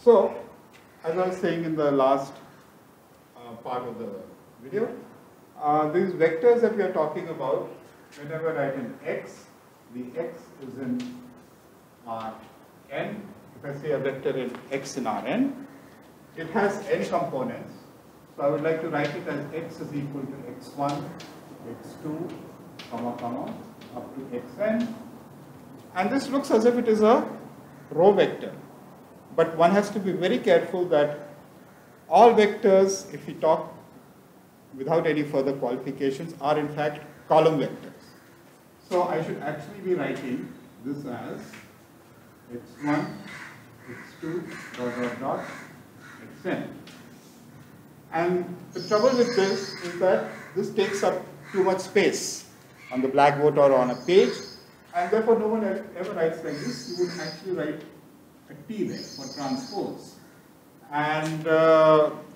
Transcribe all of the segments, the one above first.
So, as I was saying in the last part of the video, these vectors that we are talking about, whenever I write in x, the x is in Rn. If I say a vector in x in Rn, it has n components. So I would like to write it as x is equal to x1, x2, comma, comma, up to xn. And this looks as if it is a row vector. But one has to be very careful that all vectors, if we talk without any further qualifications, are in fact column vectors. So I should actually be writing this as x1, x2, dot, dot, dot, xn. And the trouble with this is that this takes up too much space on the blackboard or on a page, and therefore no one ever writes like this. You would actually write a T there for transpose. And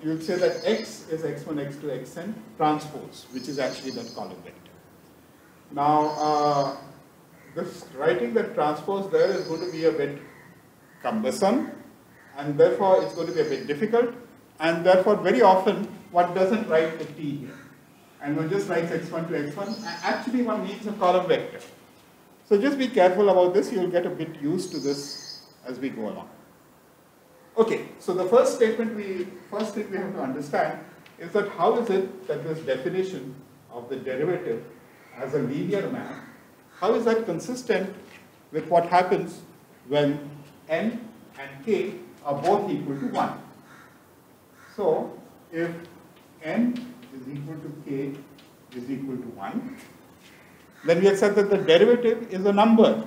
you'll say that x is x1, x2, xn transpose, which is actually that column vector. Now, this writing that transpose there is going to be a bit cumbersome, and therefore it's going to be a bit difficult, and therefore very often one doesn't write the T here. And one just writes x1 to x1, actually one needs a column vector. So just be careful about this, you'll get a bit used to this as we go along. Okay, so the first thing we have to understand is that how is it that this definition of the derivative as a linear map, how is that consistent with what happens when n and k are both equal to 1? So, if n is equal to k is equal to 1, then we accept that the derivative is a number.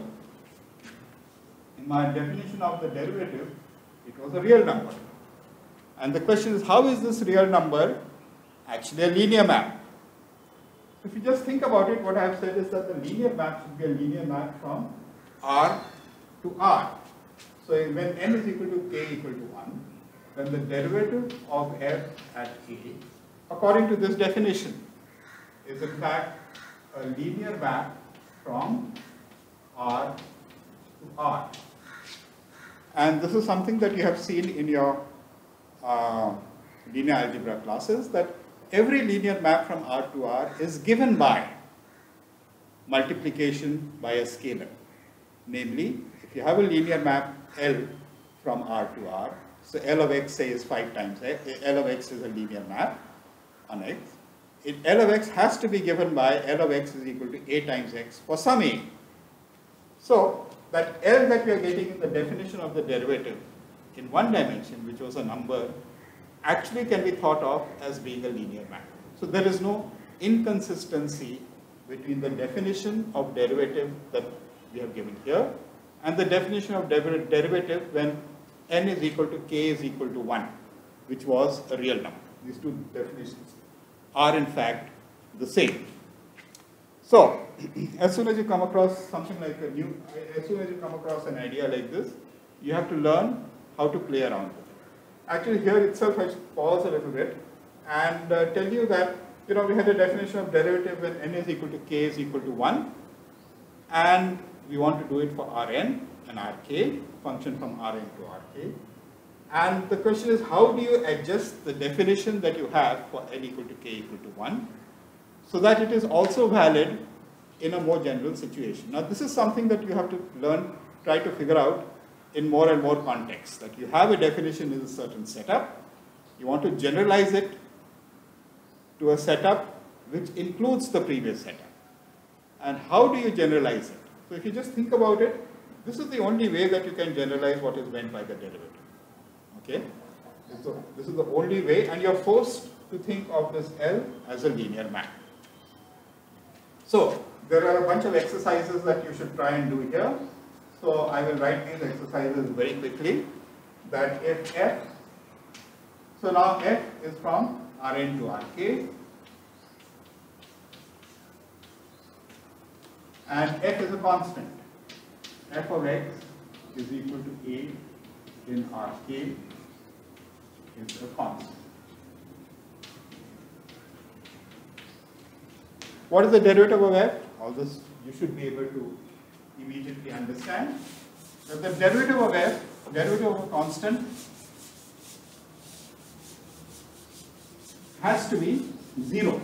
In my definition of the derivative, it was a real number. And the question is, how is this real number actually a linear map? If you just think about it, what I have said is that the linear map should be a linear map from R to R. So when n is equal to k equal to 1, then the derivative of f at k, according to this definition, is in fact a linear map from R to R. And this is something that you have seen in your linear algebra classes, that every linear map from R to R is given by multiplication by a scalar. Namely, if you have a linear map L from R to R, so L of x, say, is 5 times x, L of x is a linear map on x. L of x has to be given by L of x is equal to a times x for some a. So, that L that we are getting in the definition of the derivative in one dimension, which was a number, actually can be thought of as being a linear map. So there is no inconsistency between the definition of derivative that we have given here and the definition of derivative when n is equal to k is equal to 1, which was a real number. These two definitions are in fact the same. So, as soon as you come across something like as soon as you come across an idea like this, you have to learn how to play around with it. Actually, here itself I should pause a little bit and tell you that, we had a definition of derivative when n is equal to k is equal to 1, and we want to do it for Rn and Rk, function from Rn to Rk. And the question is, how do you adjust the definition that you have for n equal to k equal to 1 so that it is also valid in a more general situation? Now, this is something that you have to learn, try to figure out in more and more contexts, that you have a definition in a certain setup, you want to generalize it to a setup which includes the previous setup. And how do you generalize it? So if you just think about it, this is the only way that you can generalize what is meant by the derivative. Okay? So this is the only way, and you're forced to think of this L as a linear map. So there are a bunch of exercises that you should try and do here. So I will write these exercises very quickly. That if f, so now f is from Rn to Rk, and f is a constant. F of x is equal to a in Rk is a constant. What is the derivative of f? All this you should be able to immediately understand. That the derivative of f, derivative of a constant, has to be 0.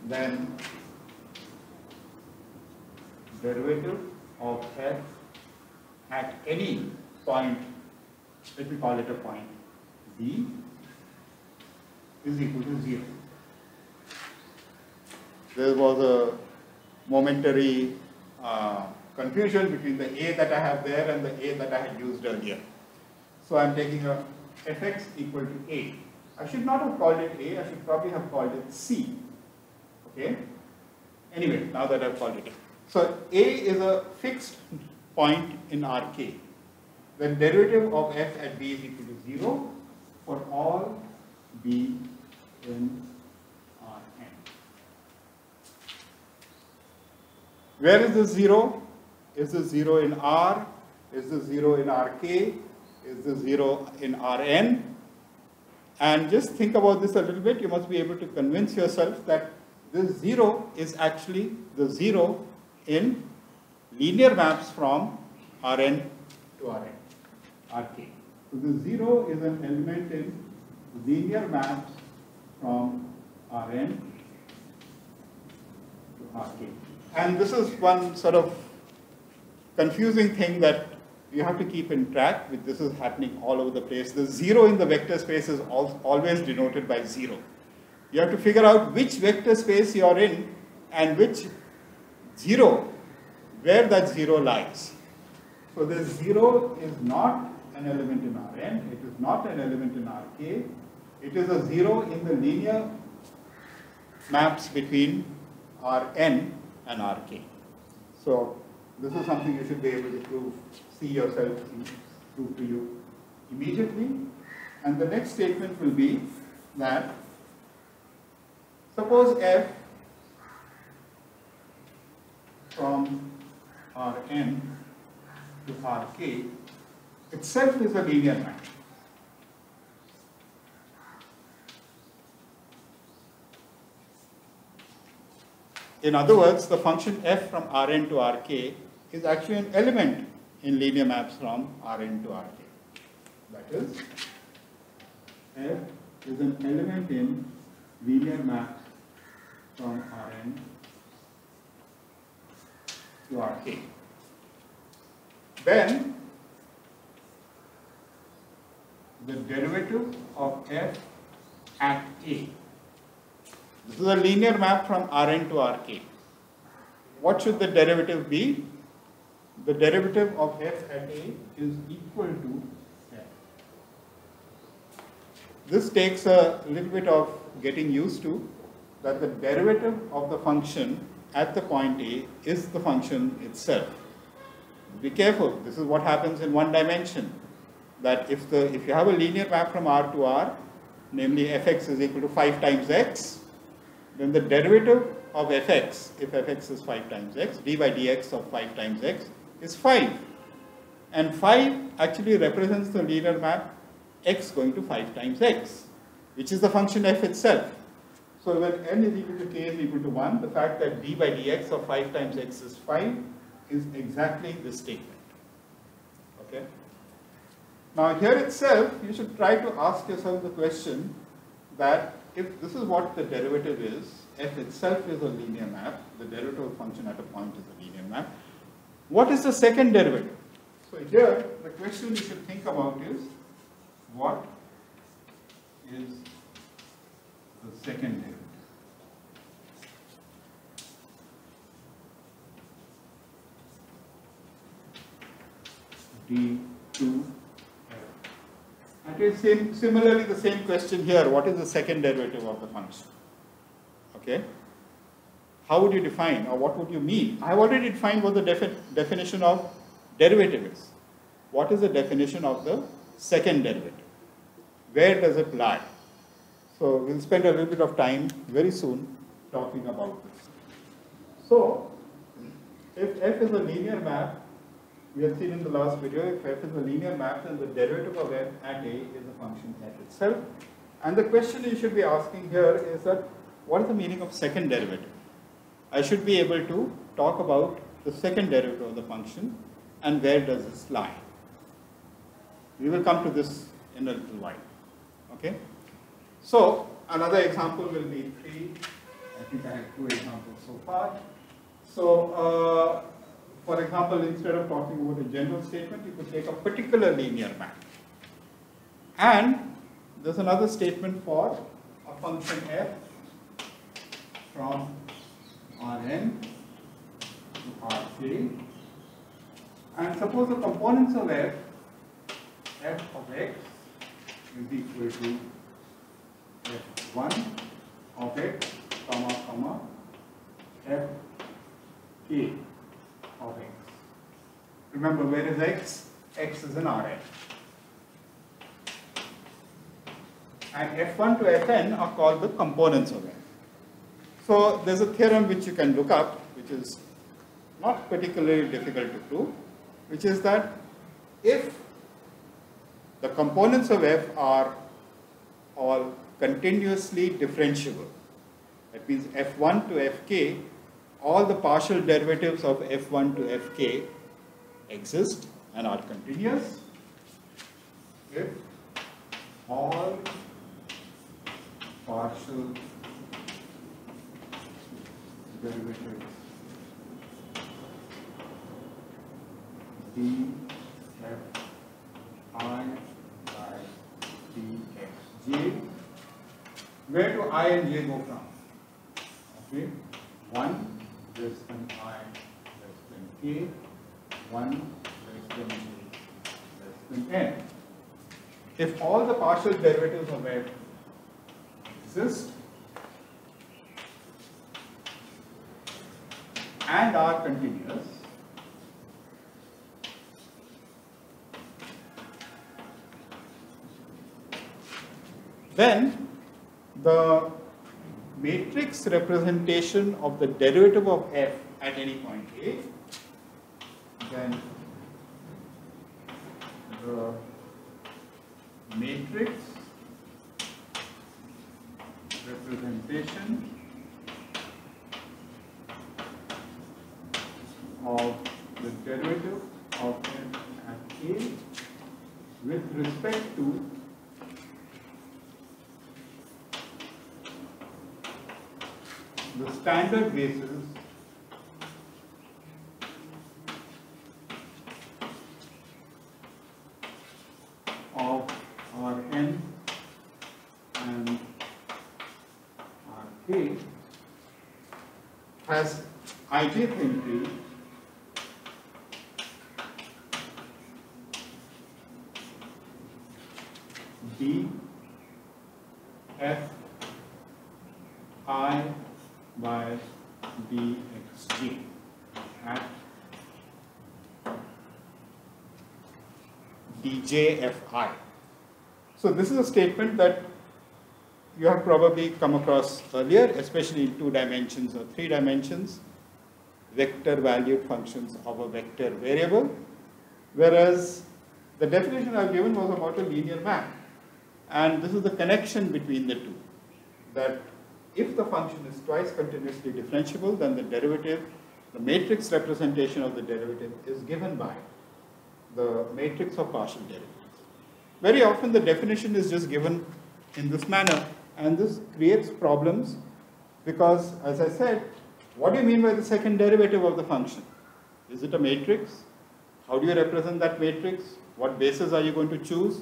Then derivative of f at any point, let me call it a point b, is equal to 0. There was a momentary confusion between the a that I have there and the a that I had used earlier. So I'm taking a fx equal to a. I should not have called it a, I should probably have called it c. Okay? Anyway, now that I've called it a. So a is a fixed point in Rk. Then derivative of f at b is equal to 0 for all b in Rn. Where is this 0? Is this 0 in R? Is this 0 in Rk? Is this 0 in Rn? And just think about this a little bit. You must be able to convince yourself that this 0 is actually the 0 in linear maps from Rn to Rk. So the 0 is an element in linear maps from Rn to Rk. And this is one sort of confusing thing that you have to keep in track with. This is happening all over the place. The 0 in the vector space is always denoted by 0. You have to figure out which vector space you are in and which 0, where that 0 lies. So this 0 is not an element in Rn, it is not an element in Rk, it is a 0 in the linear maps between Rn and Rk. So this is something you should be able to see yourself prove to you immediately. And the next statement will be that suppose f from Rn to Rk itself is a linear map. In other words, the function f from Rn to Rk is actually an element in linear maps from Rn to Rk. That is, f is an element in linear maps from Rn to Rk. Then the derivative of f at a. This is a linear map from Rn to Rk. What should the derivative be? The derivative of f at a is equal to f. This takes a little bit of getting used to, that the derivative of the function at the point a is the function itself. Be careful, this is what happens in one dimension, that if you have a linear map from R to R, namely fx is equal to 5 times x, then the derivative of fx, if fx is 5 times x, d by dx of 5 times x is 5. And 5 actually represents the linear map x going to 5 times x, which is the function f itself. So when n is equal to k is equal to 1, the fact that d by dx of 5 times x is 5 is exactly this statement. Okay? Now here itself, you should try to ask yourself the question that if this is what the derivative is, f itself is a linear map, the derivative function at a point is a linear map, what is the second derivative? So here, the question you should think about is, what is the second derivative? d2f. And it is similarly the same question here, what is the second derivative of the function? Okay? How would you define, or what would you mean? I have already defined what the definition of derivative is. What is the definition of the second derivative? Where does it lie? So we'll spend a little bit of time very soon talking about this. So, if f is a linear map, we have seen in the last video, if f is a linear map, then the derivative of f at a is a function f itself. And the question you should be asking here is that, what is the meaning of second derivative? I should be able to talk about the second derivative of the function and where does this lie. We will come to this in a little while. Okay? So, another example will be 3. I think I have 2 examples so far. So, for example, instead of talking about a general statement, you could take a particular linear map. And there's another statement for a function f from Rn to Rk. And suppose the components of f of x is equal to f1 of x, comma, fk of x. Remember, where is x? X is in Rn. And f1 to fn are called the components of f. So there's a theorem which you can look up, which is not particularly difficult to prove, which is that if the components of f are all continuously differentiable, that means f1 to fk, all the partial derivatives of f1 to fk exist and are continuous if all partial derivatives dfi by dxj. Where do I and j go from? Okay, 1 less than I less than k, 1 less than j less than n. If all the partial derivatives of f exist and are continuous, then the matrix representation of the derivative of f at any point A, then the matrix representation of the derivative of f at A with respect to the standard basis of Rn and Rk has ijth entry d f I by dxg at djfi. So this is a statement that you have probably come across earlier, especially in 2 dimensions or 3 dimensions, vector valued functions of a vector variable, whereas the definition I've given was about a linear map. And this is the connection between the two, that if the function is twice continuously differentiable, then the derivative, the matrix representation of the derivative is given by the matrix of partial derivatives. Very often the definition is just given in this manner, and this creates problems because, as I said, what do you mean by the second derivative of the function? Is it a matrix? How do you represent that matrix? What basis are you going to choose?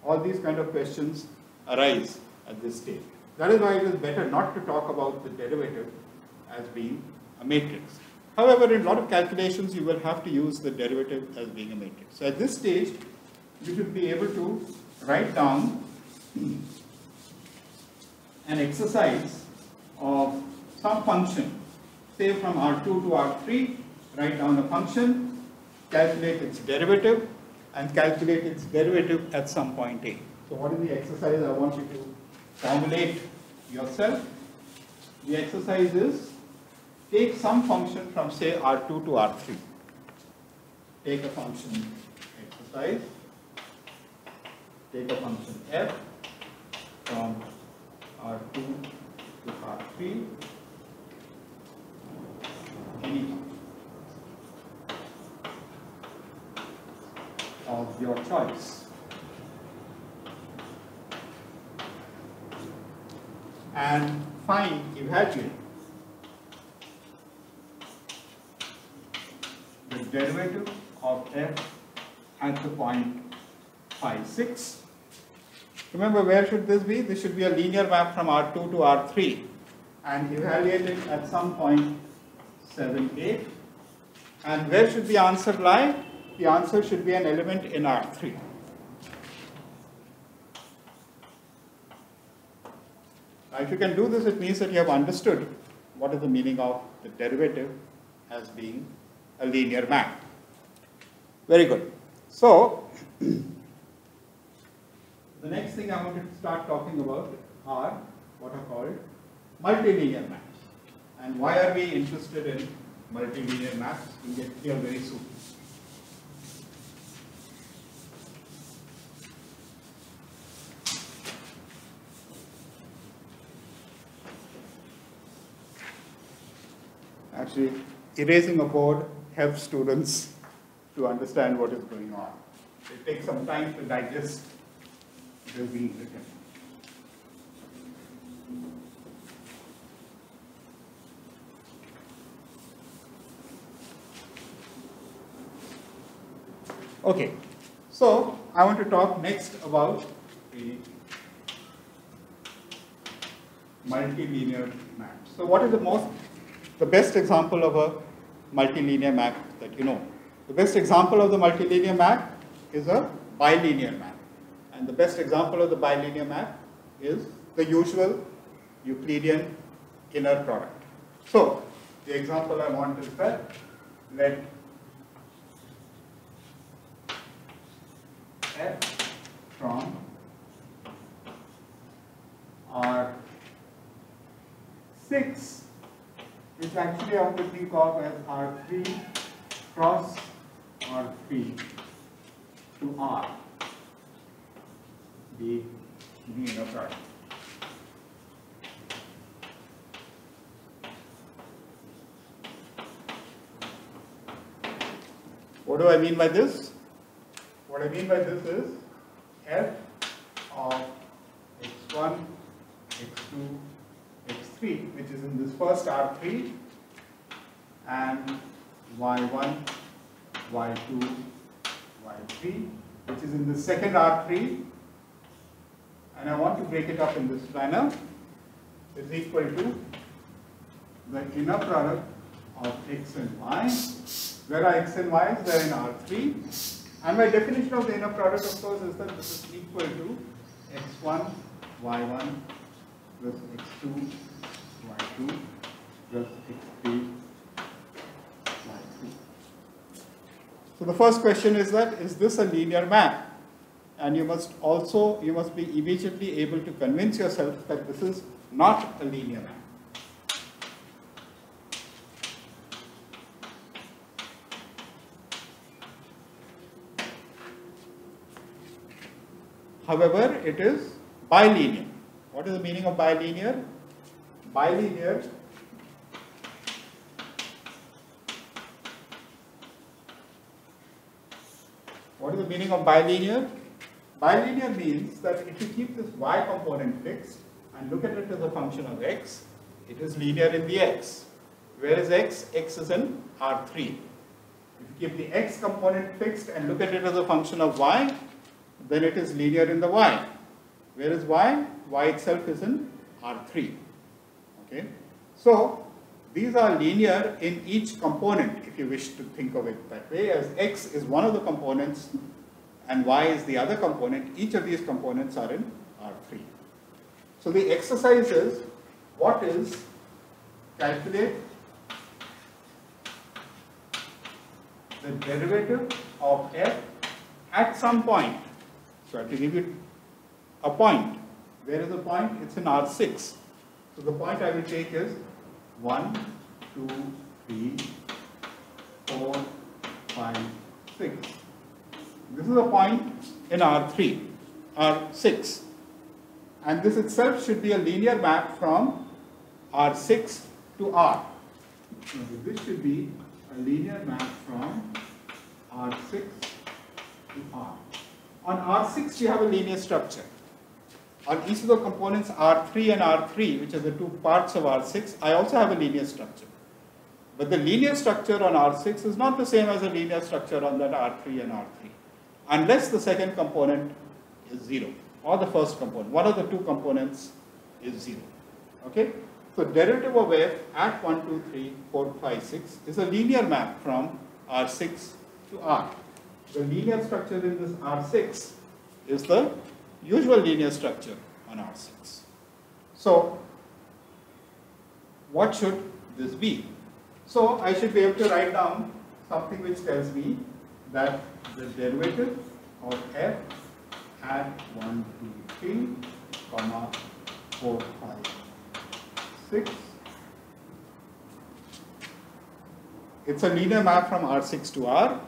All these kind of questions arise at this stage. That is why it is better not to talk about the derivative as being a matrix. However, in a lot of calculations, you will have to use the derivative as being a matrix. So at this stage, you should be able to write down an exercise of some function, say from R2 to R3, write down a function, calculate its derivative, and calculate its derivative at some point A. So what is the exercise I want you to formulate yourself? The exercise is, take some function from say R2 to R3. Take a function exercise, take a function f from R2 to R3, of your choice. And evaluate the derivative of f at the point phi 6. Remember, where should this be? This should be a linear map from R2 to R3 and evaluate it at some point 7, 8. And where should the answer lie? The answer should be an element in R3. Now, if you can do this, it means that you have understood what is the meaning of the derivative as being a linear map. Very good. So, the next thing I want to start talking about are what are called multilinear maps. And why are we interested in multilinear maps? We'll get here very soon. Actually, erasing a board helps students to understand what is going on. It takes some time to digest what is being written. Okay, so I want to talk next about the multilinear map. So what is the best example of a multilinear map that you know? The best example of the multilinear map is a bilinear map. And the best example of the bilinear map is the usual Euclidean inner product. So the example I want is that let f from R6, which actually I want to think of as R3 cross R3 to R, the inner product. What do I mean by this? What I mean by this is f of x1, x2, x3, which is in this first R3, and y1, y2, y3, which is in the second R3, and I want to break it up in this manner, is equal to the inner product of x and y. Where are x and y? They are in R3. And my definition of the inner product, of course, is that this is equal to x1, y1 plus x2, y2 plus x3, y3. So the first question is that, is this a linear map? And you must be immediately able to convince yourself that this is not a linear map. However, it is bilinear. What is the meaning of bilinear? Bilinear What is the meaning of bilinear? Bilinear means that if you keep this y component fixed and look at it as a function of x, it is linear in the x. Where is x? X is in R3. If you keep the x component fixed and look at it as a function of y, then it is linear in the y. Where is y? Y itself is in R3. Okay? So, these are linear in each component, if you wish to think of it that way, as x is one of the components and y is the other component. Each of these components are in R3. So, the exercise is, what is, calculate the derivative of f at some point. So I have to give you a point. Where is the point? It's in R6. So the point I will take is 1, 2, 3, 4, 5, 6. This is a point in R3, R6. And this itself should be a linear map from R6 to R. So this should be a linear map from R6 to R. On R6 you have a linear structure. On each of the components R3 and R3, which are the two parts of R6, I also have a linear structure. But the linear structure on R6 is not the same as the linear structure on that R3 and R3, unless the second component is 0, or the first component. One of the two components is 0. Okay? So derivative of f at 1, 2, 3, 4, 5, 6 is a linear map from R6 to R. The linear structure in this R6 is the usual linear structure on R6. So what should this be? So I should be able to write down something which tells me that the derivative of f at 1, 2, 3, comma 4, 5, 6. It's a linear map from R6 to R.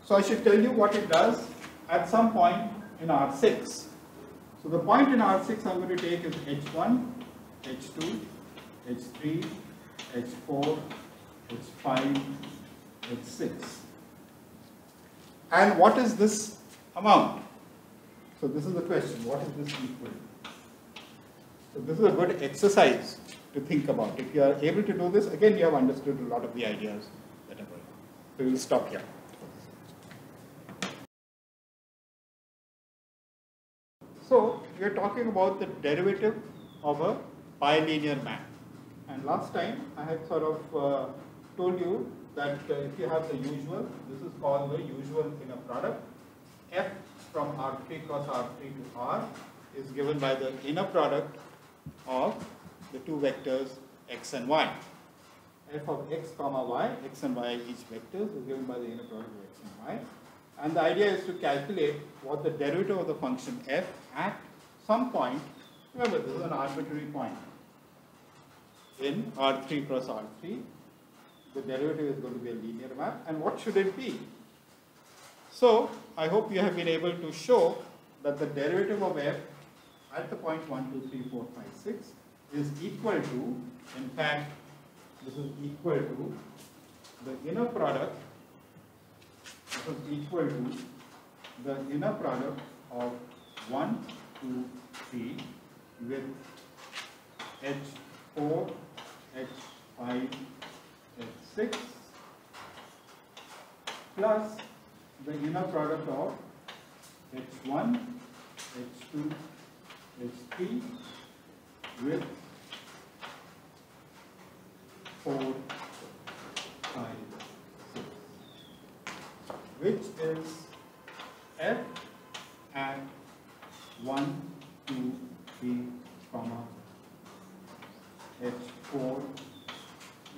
So I should tell you what it does at some point in R6. So the point in R6 I'm going to take is H1, H2, H3, H4, H5, H6. And what is this amount? So this is the question, what is this equal to? So this is a good exercise to think about. If you are able to do this, again you have understood a lot of the ideas that are going on. So we will stop here. So we are talking about the derivative of a bilinear map. And last time I had sort of told you that if you have the usual, this is called the usual inner product. F from R3 cross R3 to R is given by the inner product of the two vectors x and y. F of x comma y, x and y each vectors is given by the inner product of x and y. And the idea is to calculate what the derivative of the function f at some point, remember this is an arbitrary point, in R3 cross R3, the derivative is going to be a linear map, and what should it be? So, I hope you have been able to show that the derivative of f at the point 1, 2, 3, 4, 5, 6 is equal to, in fact, this is equal to the inner product, this is equal to the inner product of 1, 2, 3 with H4, H5, H6 plus the inner product of H1, H2, H3 with 4, 5, 6, which is f at 1, 2, 3, comma H4,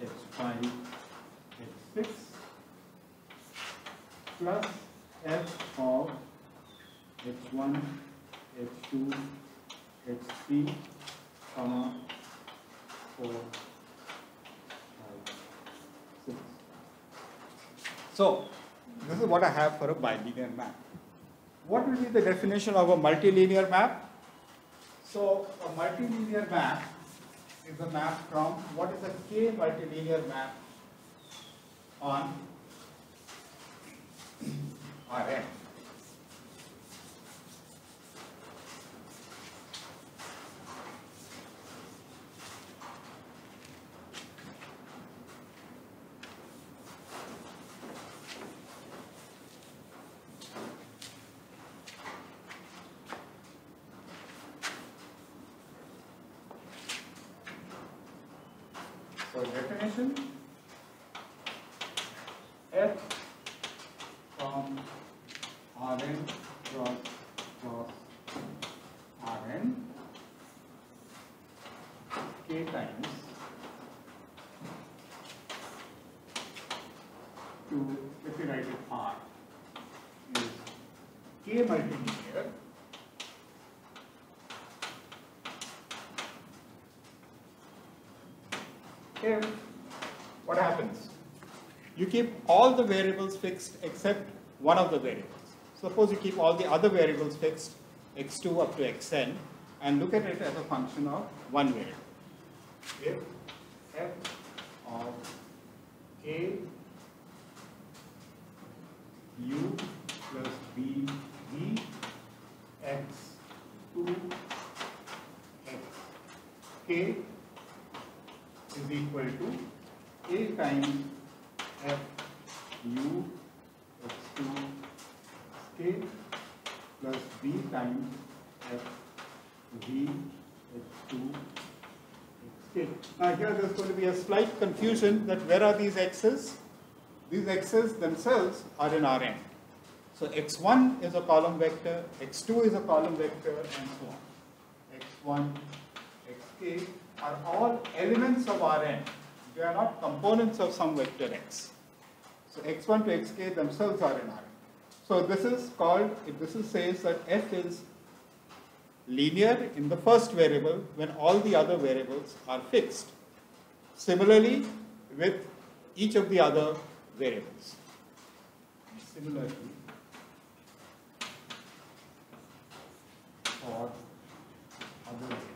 H5, H6 plus f of H1, H2, H3, comma 4, 5, 6. So this is what I have for a bilinear map. What will be the definition of a multilinear map? So a multilinear map is a map from, what is a K multilinear map on Rn? So definition, f from Rn cross Rn k times to, if you write it R, is k multilinear if, what happens? You keep all the variables fixed except one of the variables. Suppose you keep all the other variables fixed, x2 up to xn, and look at it as a function of one variable. If f of a u plus b v K is equal to A times F U x2 k plus B times F V x2 xk. Now here there's going to be a slight confusion that where are these x's? These x's themselves are in Rn. So x1 is a column vector, x2 is a column vector, and so on. x1, xk are all elements of Rn. They are not components of some vector x. So x1 to xk themselves are in Rn. So this is called, this says that f is linear in the first variable when all the other variables are fixed. Similarly with each of the other variables. Similarly for other variables.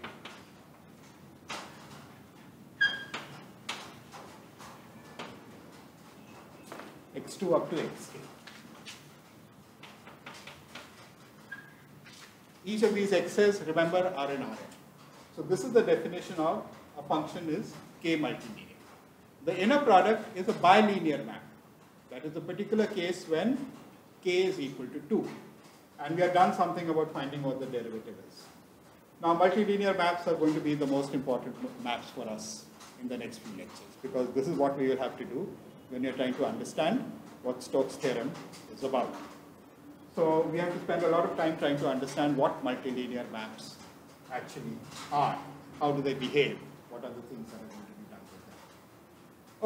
x2 up to xk. Each of these x's, remember, are in Rn. So this is the definition of a function is k multilinear. The inner product is a bilinear map. That is a particular case when k is equal to 2. And we have done something about finding what the derivative is. Now multilinear maps are going to be the most important maps for us in the next few lectures, because this is what we will have to do when you're trying to understand what Stokes' theorem is about. So we have to spend a lot of time trying to understand what multilinear maps actually are. How do they behave? What are the things that are going to be done with them?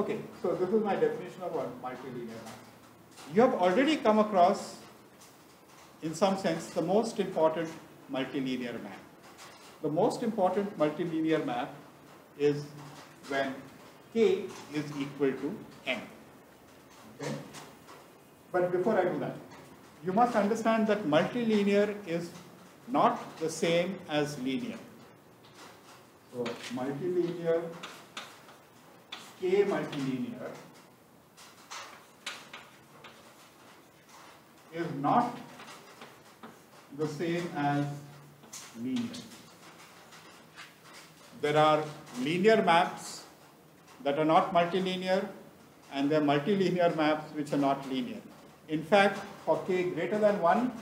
Okay, so this is my definition of a multilinear map. You have already come across, in some sense, the most important multilinear map. The most important multilinear map is when k is equal to n. Okay? But before I do that, you must understand that multilinear is not the same as linear. So multilinear, k multilinear is not the same as linear. There are linear maps that are not multilinear, and there are multilinear maps which are not linear. In fact, for k greater than 1,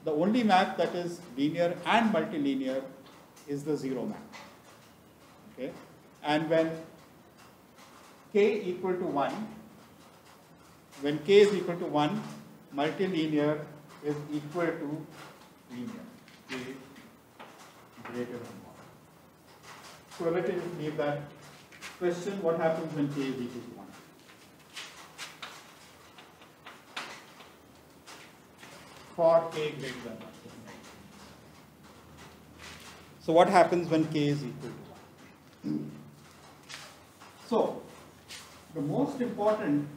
the only map that is linear and multilinear is the zero map. Okay? And when k equal to 1, when k is equal to 1, multilinear is equal to linear, k greater than 1. So let me just leave that question, what happens when k is equal to 1? For k greater than 1. So what happens when k is equal to 1? So the most important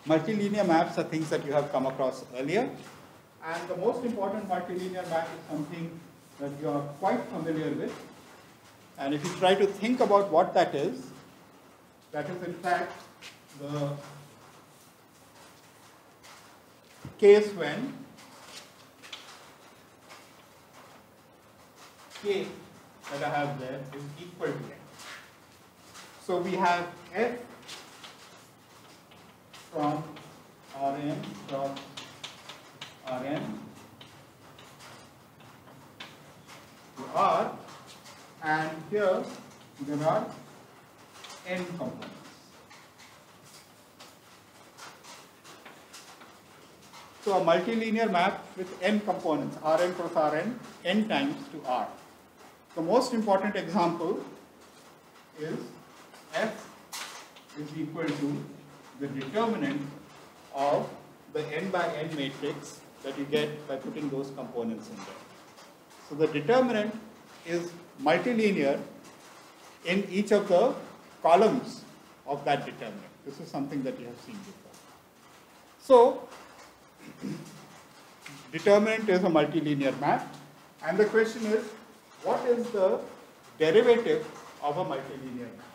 multilinear maps are things that you have come across earlier, and the most important multilinear map is something that you are quite familiar with. And if you try to think about what that is in fact the case when k that I have there is equal to n. So we have f from Rn cross Rn to R, and here there are n components. So a multilinear map with n components, Rn cross Rn, n times to R. The most important example is f is equal to the determinant of the n by n matrix that you get by putting those components in there. So the determinant is multilinear in each of the columns of that determinant. This is something that you have seen before. So determinant is a multilinear map, and the question is, what is the derivative of a multilinear map?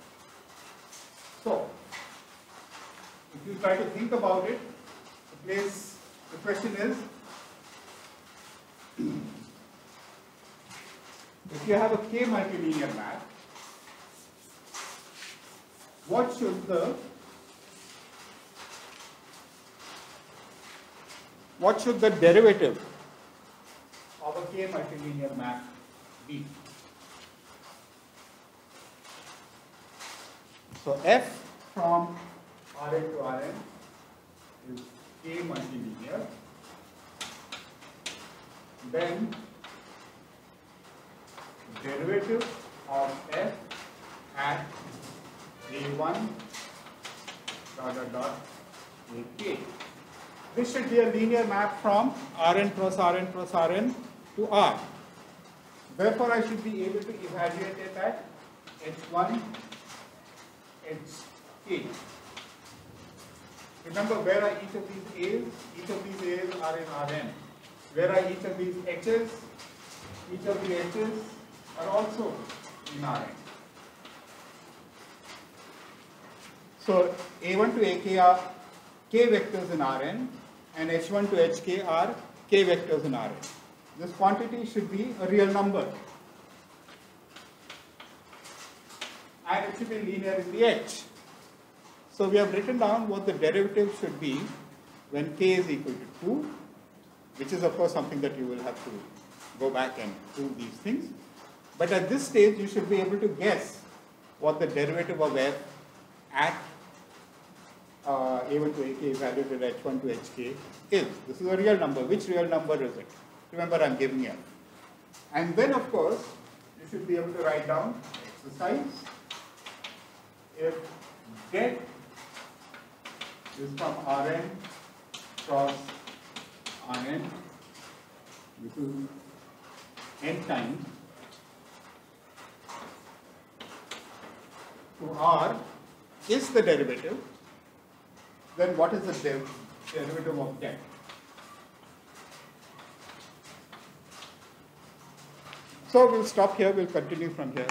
So if you try to think about it, the question is, if you have a K multilinear map, what should the derivative of a K multilinear map be? So F from Rn to Rn is K multilinear. Then derivative of F at A1 ... AK. This should be a linear map from Rn cross Rn cross Rn to R. Therefore, I should be able to evaluate it at H1, Hk. Remember, where are each of these A's? Each of these A's are in Rn. Where are each of these H's? Each of the H's are also in Rn. So A1 to AK are K vectors in Rn, and H1 to Hk are K vectors in Rn. This quantity should be a real number, and it should be linear in the H. So we have written down what the derivative should be when K is equal to 2, which is of course something that you will have to go back and prove these things. But at this stage, you should be able to guess what the derivative of F at A1 to AK evaluated at H1 to Hk is. This is a real number. Which real number is it? Remember, I'm giving F. And then, of course, you should be able to write down exercise. If det is from Rn cross Rn, this is n times, to R is the derivative, then what is the derivative of det? So we'll stop here, we'll continue from here.